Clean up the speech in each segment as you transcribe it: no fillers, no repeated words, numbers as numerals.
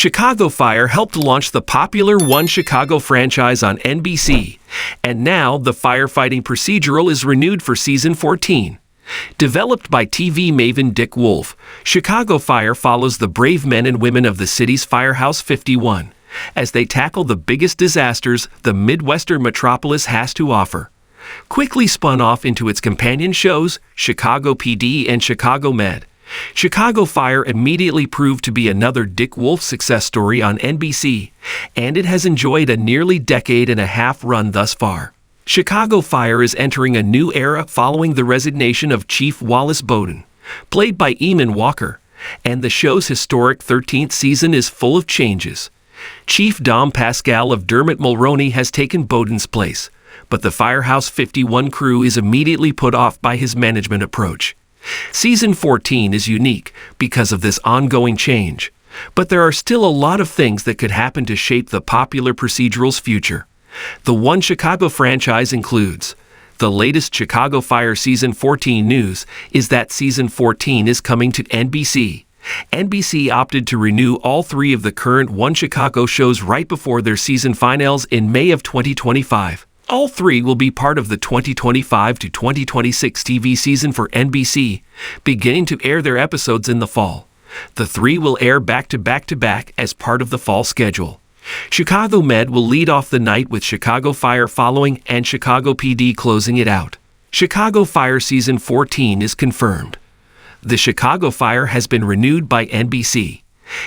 Chicago Fire helped launch the popular One Chicago franchise on NBC, and now the firefighting procedural is renewed for season 14. Developed by TV maven Dick Wolf, Chicago Fire follows the brave men and women of the city's Firehouse 51 as they tackle the biggest disasters the Midwestern metropolis has to offer. Quickly spun off into its companion shows, Chicago PD and Chicago Med, Chicago Fire immediately proved to be another Dick Wolf success story on NBC, and it has enjoyed a nearly decade-and-a-half run thus far. Chicago Fire is entering a new era following the resignation of Chief Wallace Bowden, played by Eamon Walker, and the show's historic 13th season is full of changes. Chief Dom Pascal of Dermot Mulroney has taken Bowden's place, but the Firehouse 51 crew is immediately put off by his management approach. Season 14 is unique because of this ongoing change, but there are still a lot of things that could happen to shape the popular procedural's future. The One Chicago franchise includes the latest Chicago Fire Season 14 news is that Season 14 is coming to NBC. NBC opted to renew all 3 of the current One Chicago shows right before their season finales in May of 2025. All 3 will be part of the 2025 to 2026 TV season for NBC, beginning to air their episodes in the fall. The 3 will air back-to-back as part of the fall schedule. Chicago Med will lead off the night with Chicago Fire following and Chicago PD closing it out. Chicago Fire Season 14 is confirmed. The Chicago Fire has been renewed by NBC.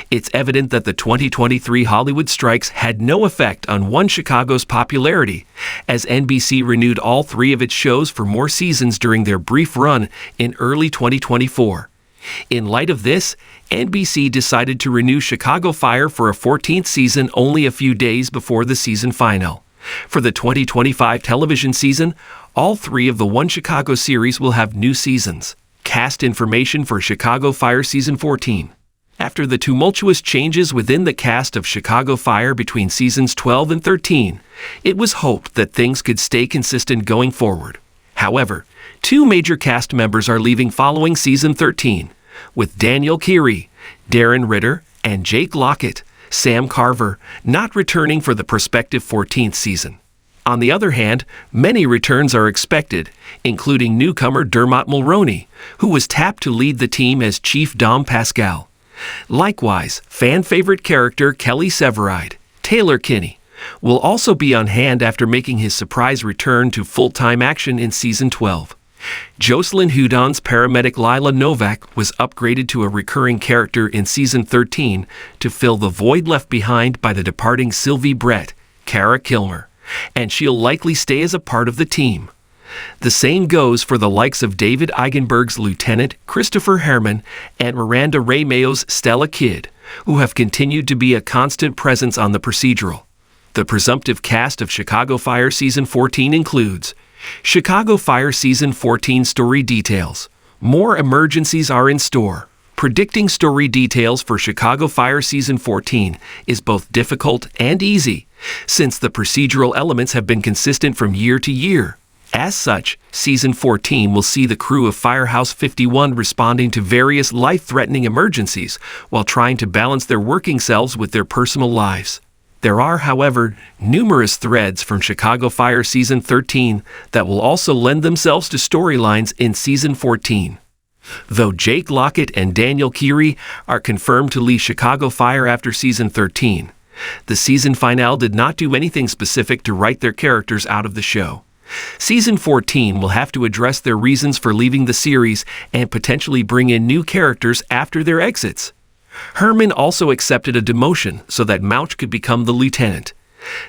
It's evident that the 2023 Hollywood strikes had no effect on One Chicago's popularity, as NBC renewed all 3 of its shows for more seasons during their brief run in early 2024. In light of this, NBC decided to renew Chicago Fire for a 14th season only a few days before the season final. For the 2025 television season, all 3 of the One Chicago series will have new seasons. Cast information for Chicago Fire Season 14. After the tumultuous changes within the cast of Chicago Fire between seasons 12 and 13, it was hoped that things could stay consistent going forward. However, 2 major cast members are leaving following season 13, with Daniel Kinney, Darren Ritter, and Jake Lockett, Sam Carver, not returning for the prospective 14th season. On the other hand, many returns are expected, including newcomer Dermot Mulroney, who was tapped to lead the team as Chief Dom Pascal. Likewise, fan-favorite character Kelly Severide, Taylor Kinney, will also be on hand after making his surprise return to full-time action in Season 12. Jocelyn Houdon's paramedic Lila Novak was upgraded to a recurring character in Season 13 to fill the void left behind by the departing Sylvie Brett, Kara Kilmer, and she'll likely stay as a part of the team. The same goes for the likes of David Eigenberg's Lieutenant Christopher Herman and Miranda Ray Mayo's Stella Kidd, who have continued to be a constant presence on the procedural. The presumptive cast of Chicago Fire Season 14 includes Chicago Fire Season 14 story details. More emergencies are in store. Predicting story details for Chicago Fire Season 14 is both difficult and easy, since the procedural elements have been consistent from year to year. As such, Season 14 will see the crew of Firehouse 51 responding to various life-threatening emergencies while trying to balance their working selves with their personal lives. There are, however, numerous threads from Chicago Fire Season 13 that will also lend themselves to storylines in Season 14. Though Jake Lockett and Daniel Kinney are confirmed to leave Chicago Fire after Season 13, the season finale did not do anything specific to write their characters out of the show. Season 14 will have to address their reasons for leaving the series and potentially bring in new characters after their exits. Herman also accepted a demotion so that Mouch could become the lieutenant.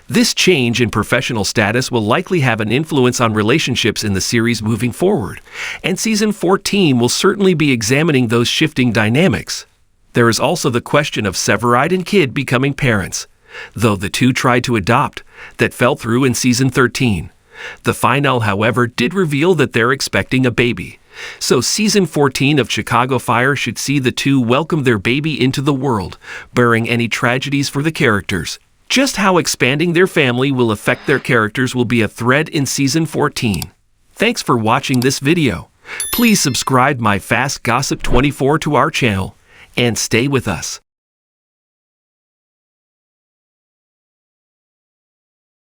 This change in professional status will likely have an influence on relationships in the series moving forward, and Season 14 will certainly be examining those shifting dynamics. There is also the question of Severide and Kid becoming parents, though the 2 tried to adopt, that fell through in Season 13. The finale, however, did reveal that they're expecting a baby. So Season 14 of Chicago Fire should see the 2 welcome their baby into the world, bearing any tragedies for the characters. Just how expanding their family will affect their characters will be a thread in Season 14. Thanks for watching this video. Please subscribe my Fast Gossip 24 to our channel, and stay with us.